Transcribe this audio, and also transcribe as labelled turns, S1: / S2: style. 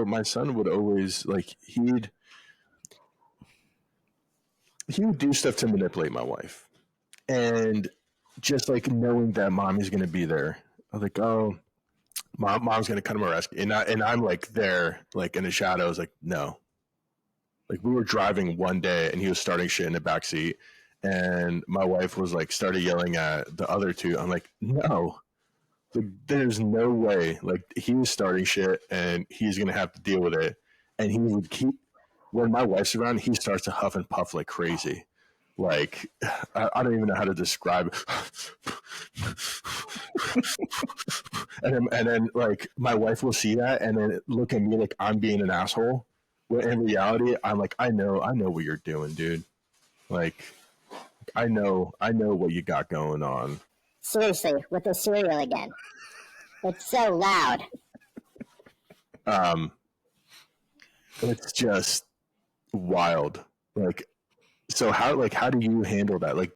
S1: my son would always like he would do stuff to manipulate my wife, and just like knowing that mommy's gonna be there, I was like, oh, mom's gonna come to my rescue, and I'm like there, like in the shadows, like no, like we were driving one day, and he was starting shit in the back seat, and my wife was like started yelling at the other two. I'm like, no, like, there's no way. Like he was starting shit, and he's gonna have to deal with it, and he would keep. When my wife's around, he starts to huff and puff like crazy. Like I don't even know how to describe it. And then like my wife will see that and then look at me like I'm being an asshole. When in reality, I'm like, I know what you're doing, dude. Like I know what you got going on.
S2: Seriously, with the cereal again. It's so loud.
S1: It's just wild. Like, so how do you handle that? Like,